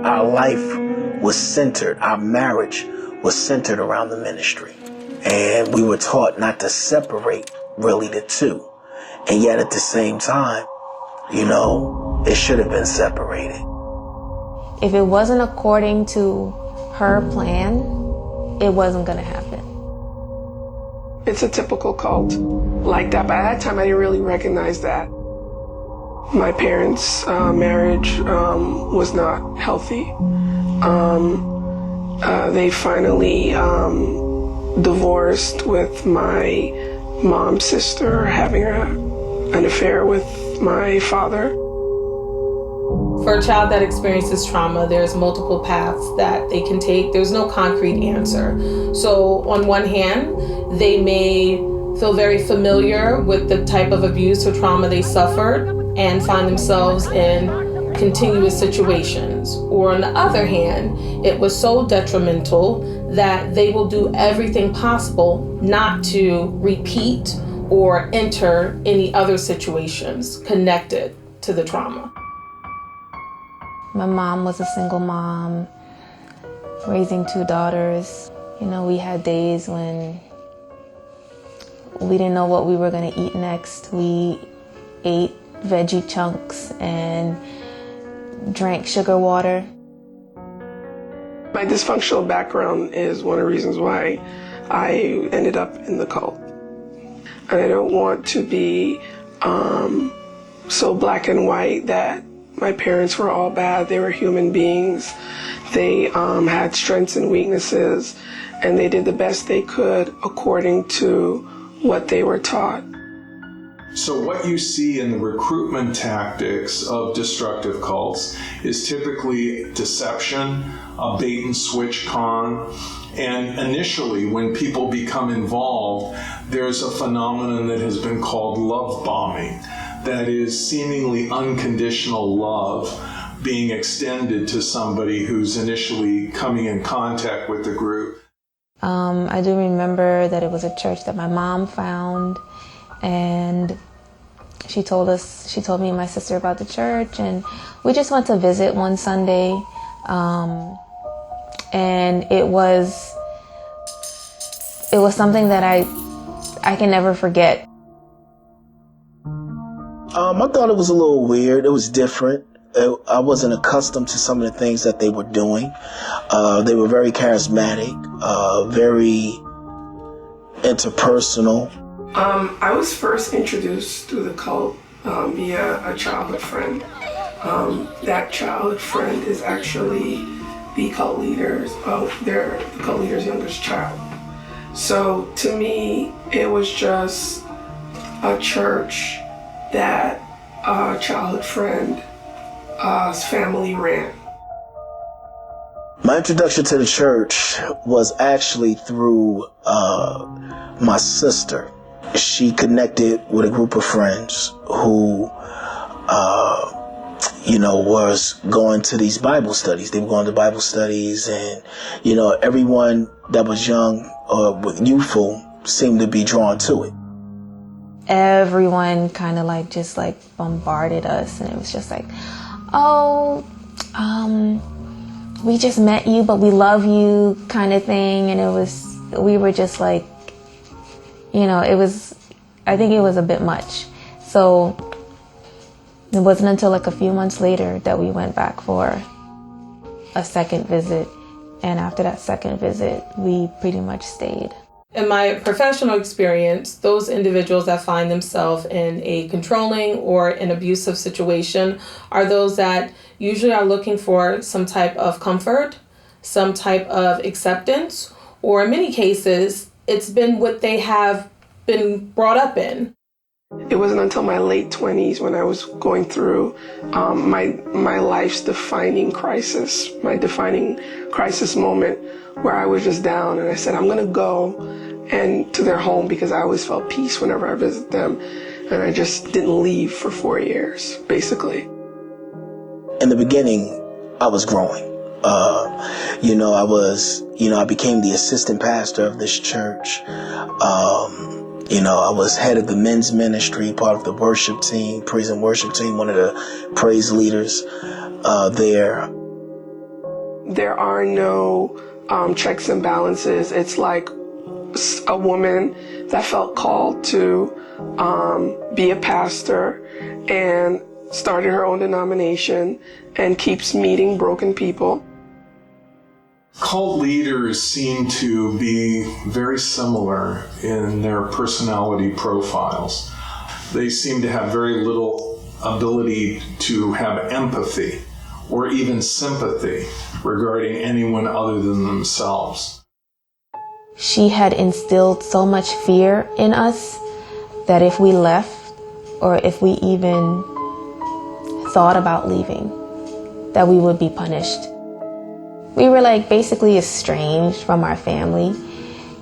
our life was centered, our marriage was centered around the ministry. And we were taught not to separate really the two. And yet at the same time, it should have been separated. If it wasn't according to her plan, it wasn't going to happen. It's a typical cult like that. By that time, I didn't really recognize that. My parents' marriage was not healthy. They finally divorced with my mom's sister having an affair with my father. For a child that experiences trauma, there's multiple paths that they can take. There's no concrete answer. So on one hand, they may feel very familiar with the type of abuse or trauma they suffered and find themselves in continuous situations. Or on the other hand, it was so detrimental that they will do everything possible not to repeat or enter any other situations connected to the trauma. My mom was a single mom, raising 2 daughters. We had days when we didn't know what we were going to eat next. We ate veggie chunks and drank sugar water. My dysfunctional background is one of the reasons why I ended up in the cult. And I don't want to be so black and white that my parents were all bad. They were human beings. They had strengths and weaknesses, and they did the best they could according to what they were taught. So what you see in the recruitment tactics of destructive cults is typically deception, a bait and switch con, and initially when people become involved, there's a phenomenon that has been called love bombing. That is seemingly unconditional love being extended to somebody who's initially coming in contact with the group. I do remember that it was a church that my mom found, and she told me and my sister about the church, and we just went to visit one Sunday, and it was something that I can never forget. I thought it was a little weird. It was different. I wasn't accustomed to some of the things that they were doing. They were very charismatic, very interpersonal. I was first introduced to the cult via a childhood friend. That childhood friend is actually the cult leader's youngest child. So to me, it was just a church that a childhood friend's family ran. My introduction to the church was actually through my sister. She connected with a group of friends who, was going to these Bible studies. They were going to Bible studies, and, everyone that was young or youthful seemed to be drawn to it. Everyone kind of just bombarded us, and it was just like, we just met you, but we love you kind of thing. And we were just I think it was a bit much. So it wasn't until a few months later that we went back for a second visit. And after that second visit, we pretty much stayed. In my professional experience, those individuals that find themselves in a controlling or an abusive situation are those that usually are looking for some type of comfort, some type of acceptance, or in many cases, it's been what they have been brought up in. It wasn't until my late 20s when I was going through my life's defining crisis, my defining crisis moment, where I was just down, and I said, I'm going to go and to their home because I always felt peace whenever I visit them. And I just didn't leave for 4 years, basically. In the beginning, I was growing. I became the assistant pastor of this church. I was head of the men's ministry, part of the worship team, praise and worship team, one of the praise leaders there. There are no checks and balances. It's like a woman that felt called to be a pastor and started her own denomination and keeps meeting broken people. Cult leaders seem to be very similar in their personality profiles. They seem to have very little ability to have empathy or even sympathy regarding anyone other than themselves. She had instilled so much fear in us that if we left, or if we even thought about leaving, that we would be punished. We were like basically estranged from our family.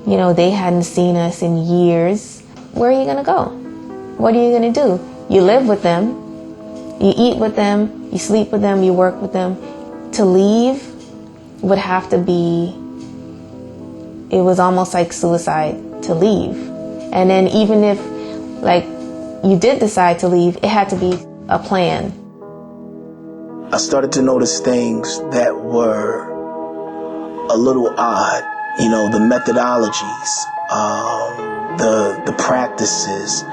You know, they hadn't seen us in years. Where are you gonna go? What are you gonna do? You live with them, you eat with them, you sleep with them, you work with them. To leave would have to be, it was almost like suicide to leave. And then even if like you did decide to leave, it had to be a plan. I started to notice things that were a little odd. You know, the methodologies, the practices,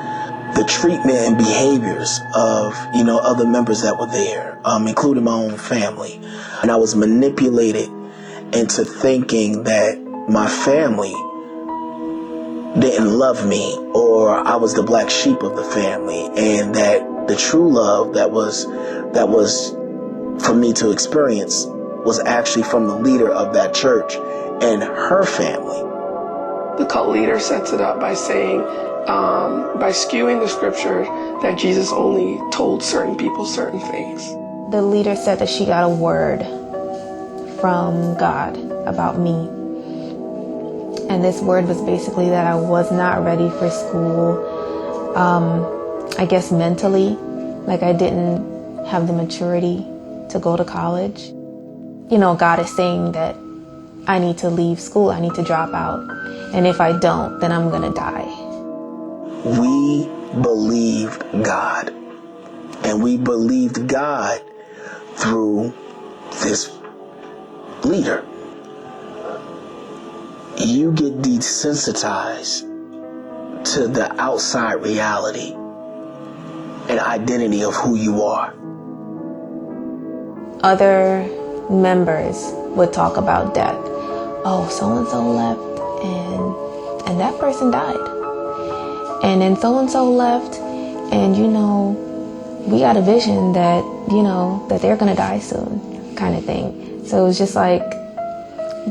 the treatment and behaviors of, you know, other members that were there, including my own family. And I was manipulated into thinking that my family didn't love me, or I was the black sheep of the family, and that the true love that was for me to experience was actually from the leader of that church and her family. The cult leader sets it up by saying, by skewing the scripture, that Jesus only told certain people certain things. The leader said that she got a word from God about me. And this word was basically that I was not ready for school. I guess mentally, like I didn't have the maturity to go to college. You know, God is saying that I need to leave school, I need to drop out. And if I don't, then I'm gonna die. We believed God. And we believed God through this leader. You get desensitized to the outside reality and identity of who you are. Other members would talk about death. Oh, so-and-so left and that person died. And then so-and-so left and, you know, we got a vision that, you know, that they're gonna die soon, kind of thing. So it was just like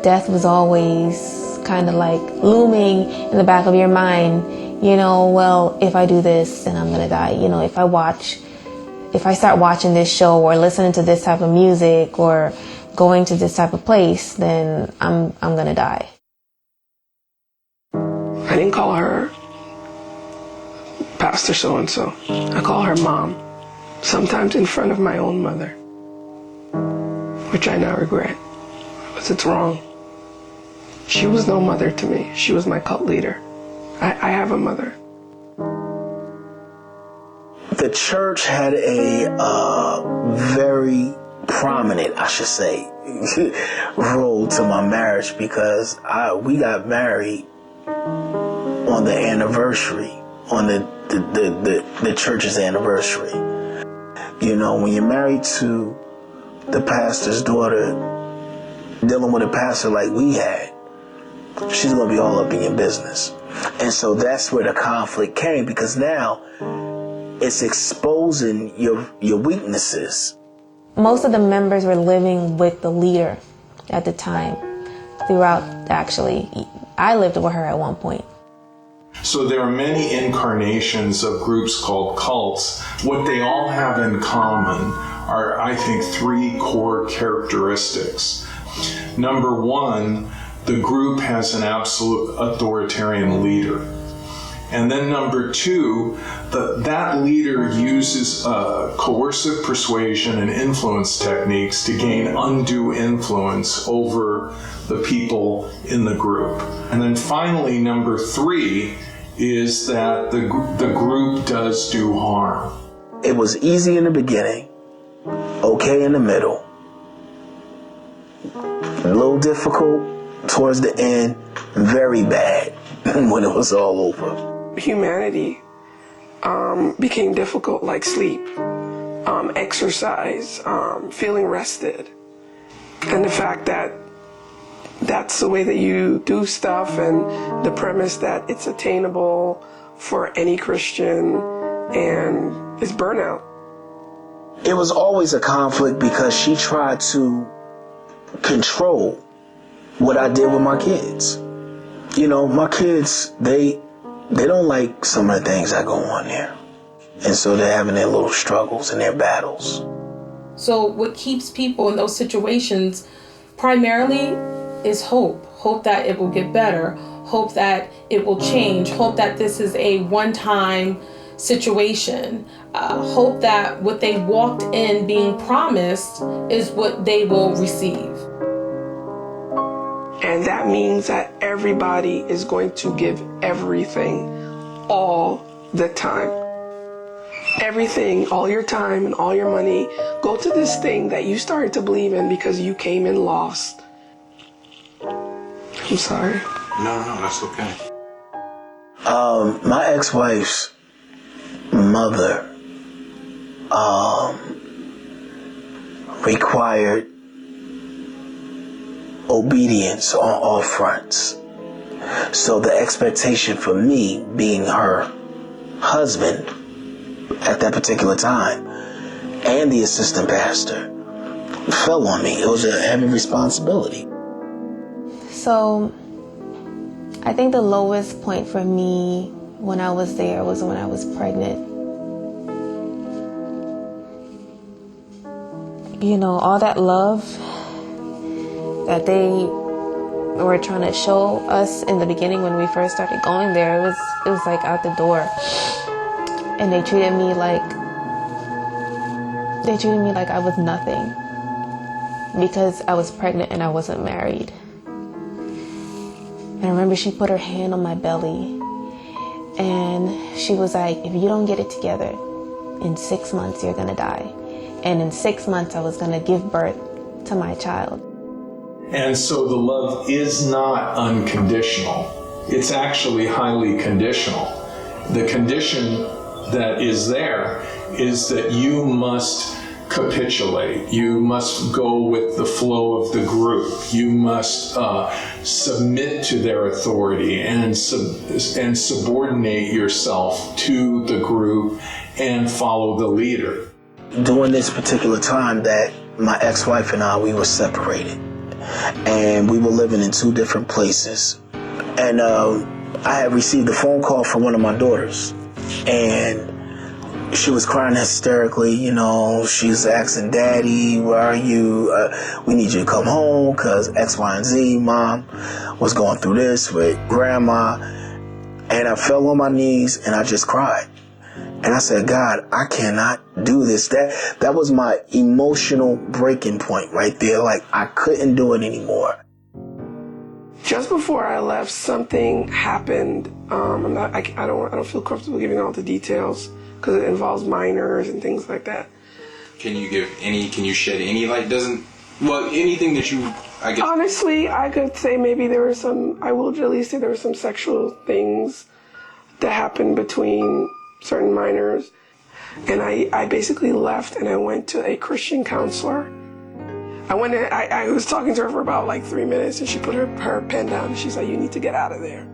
death was always kind of like looming in the back of your mind, you know, well, if I do this, then I'm gonna die. You know, if I start watching this show or listening to this type of music or going to this type of place, then I'm gonna die. I didn't call her Pastor so-and-so. I call her Mom, sometimes in front of my own mother, which I now regret, because it's wrong. She was no mother to me. She was my cult leader. I have a mother. The church had a very prominent, I should say, role to my marriage, because we got married on the anniversary, on the church's anniversary. You know, when you're married to the pastor's daughter, dealing with a pastor like we had, she's going to be all up in your business. And so that's where the conflict came, because now it's exposing your weaknesses. Most of the members were living with the leader at the time. Throughout, actually, I lived with her at one point. So there are many incarnations of groups called cults. What they all have in common are, I think, three core characteristics. Number one, the group has an absolute authoritarian leader. And then number two, that leader uses coercive persuasion and influence techniques to gain undue influence over the people in the group. And then finally, number three is that the group does do harm. It was easy in the beginning, okay in the middle, A little difficult towards the end, very bad when it was all over. Humanity became difficult, like sleep, exercise, feeling rested. And the fact that that's the way that you do stuff, and the premise that it's attainable for any Christian, and it's burnout. It was always a conflict because she tried to control what I did with my kids. You know, my kids, they don't like some of the things that go on there. And so they're having their little struggles and their battles. So what keeps people in those situations primarily is hope. Hope that it will get better. Hope that it will change. Hope that this is a one-time situation. Hope that what they walked in being promised is what they will receive. And that means that everybody is going to give everything all the time. Everything, all your time and all your money, go to this thing that you started to believe in because you came in lost. I'm sorry. No, that's okay. My ex-wife's mother required obedience on all fronts. So the expectation for me, being her husband at that particular time, and the assistant pastor, fell on me. It was a heavy responsibility. So I think the lowest point for me when I was there was when I was pregnant. You know, all that love that they were trying to show us in the beginning when we first started going there, it was like out the door. And they treated me like I was nothing because I was pregnant and I wasn't married. And I remember she put her hand on my belly and she was like, if you don't get it together, in 6 months you're gonna die. And in 6 months I was gonna give birth to my child. And so the love is not unconditional. It's actually highly conditional. The condition that is there is that you must capitulate. You must go with the flow of the group. You must submit to their authority and subordinate yourself to the group and follow the leader. During this particular time that my ex-wife and I, we were separated. And we were living in two different places. And I had received a phone call from one of my daughters. And she was crying hysterically, you know. She was asking, Daddy, where are you? We need you to come home because X, Y, and Z. Mom was going through this with Grandma. And I fell on my knees and I just cried. And I said, God, I cannot do this. That was my emotional breaking point right there. Like, I couldn't do it anymore. Just before I left, something happened. I don't feel comfortable giving all the details because it involves minors and things like that. Can you shed any light? Anything that you, I guess. Honestly, I could say maybe there were some sexual things that happened between certain minors. And I basically left and I went to a Christian counselor. I was talking to her for about like 3 minutes and she put her pen down and she's like, you need to get out of there.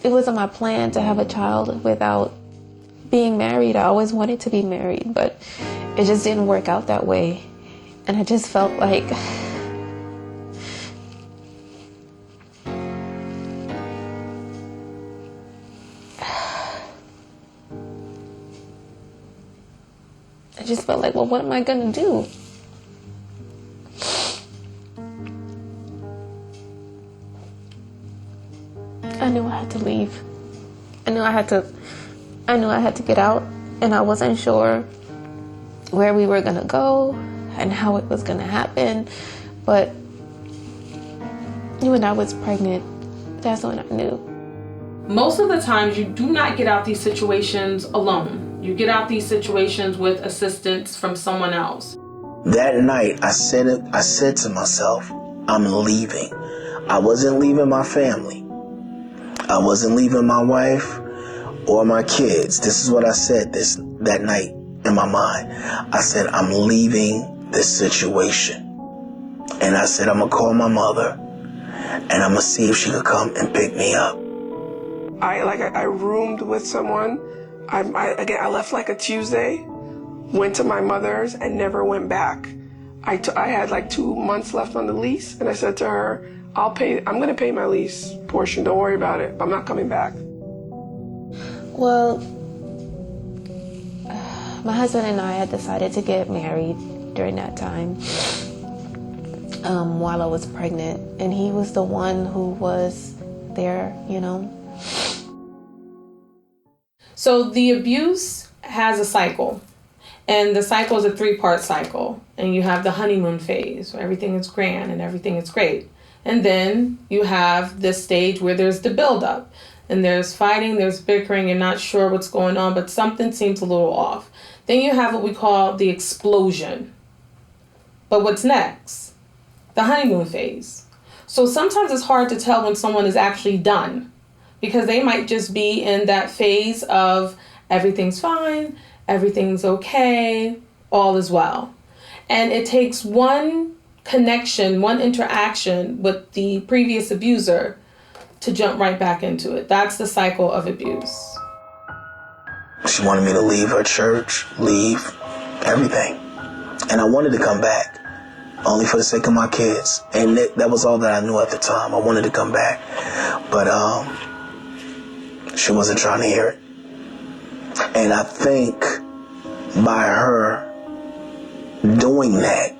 It wasn't my plan to have a child without being married. I always wanted to be married, but it just didn't work out that way. And I just felt like well, what am I gonna do? I knew I had to leave. I knew I had to get out, and I wasn't sure where we were gonna go and how it was gonna happen. But when I was pregnant, that's when I knew. Most of the times you do not get out these situations alone. You get out these situations with assistance from someone else. That night, I said to myself, I'm leaving. I wasn't leaving my family. I wasn't leaving my wife or my kids. This is what I said that night in my mind. I said, I'm leaving this situation. And I said, I'm going to call my mother and I'm going to see if she could come and pick me up. I roomed with someone. I left like a Tuesday, went to my mother's and never went back. I had like 2 months left on the lease, and I said to her, I'm going to pay my lease portion. Don't worry about it. I'm not coming back. Well, my husband and I had decided to get married during that time while I was pregnant, and he was the one who was there, you know. So the abuse has a cycle, and the cycle is a 3-part cycle. And you have the honeymoon phase where everything is grand and everything is great. And then you have this stage where there's the buildup, and there's fighting, there's bickering, you're not sure what's going on, but something seems a little off. Then you have what we call the explosion. But what's next? The honeymoon phase. So sometimes it's hard to tell when someone is actually done, because they might just be in that phase of everything's fine, everything's okay, all is well. And it takes one connection, one interaction with the previous abuser to jump right back into it. That's the cycle of abuse. She wanted me to leave her church, leave everything. And I wanted to come back, only for the sake of my kids. And that was all that I knew at the time. I wanted to come back. But she wasn't trying to hear it. And I think by her doing that,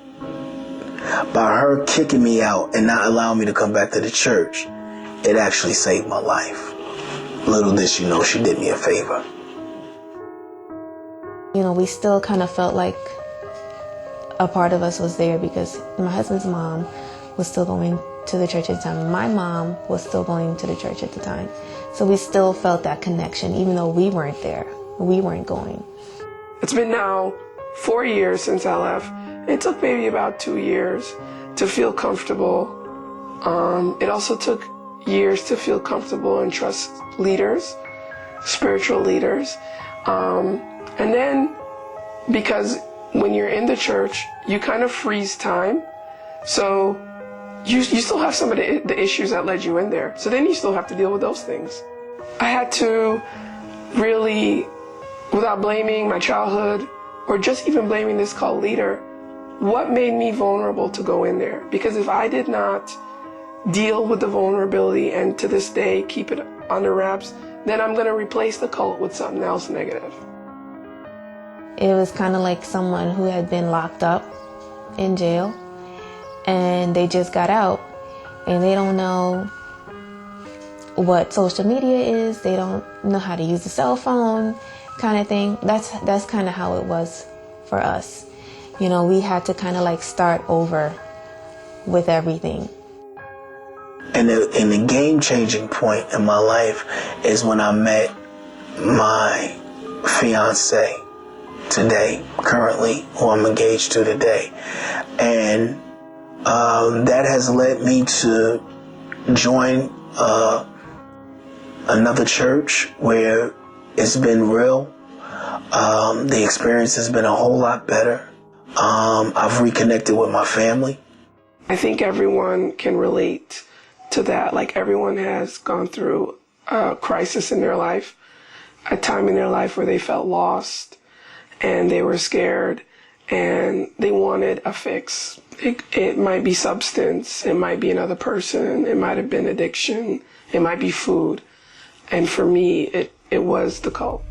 by her kicking me out and not allowing me to come back to the church, it actually saved my life. Little did she know, she did me a favor. You know, we still kind of felt like a part of us was there, because my husband's mom was still going to the church at the time. My mom was still going to the church at the time. So we still felt that connection, even though we weren't there. We weren't going. It's been now 4 years since I left. It took maybe about 2 years to feel comfortable. It also took years to feel comfortable and trust leaders, spiritual leaders. And then, because when you're in the church, you kind of freeze time. So you still have some of the issues that led you in there. So then you still have to deal with those things. I had to really, without blaming my childhood or just even blaming this cult leader, what made me vulnerable to go in there? Because if I did not deal with the vulnerability and to this day keep it under wraps, then I'm going to replace the cult with something else negative. It was kind of like someone who had been locked up in jail and they just got out and they don't know what social media is. They don't know how to use a cell phone, kind of thing. That's kind of how it was for us. You know, we had to kind of like start over with everything. And the game-changing point in my life is when I met my fiance today, currently, who I'm engaged to today. And that has led me to join another church where it's been real. The experience has been a whole lot better. I've reconnected with my family. I think everyone can relate to that. Like, everyone has gone through a crisis in their life, a time in their life where they felt lost and they were scared and they wanted a fix. It might be substance, it might be another person, it might have been addiction, it might be food. And for me, it was the cult.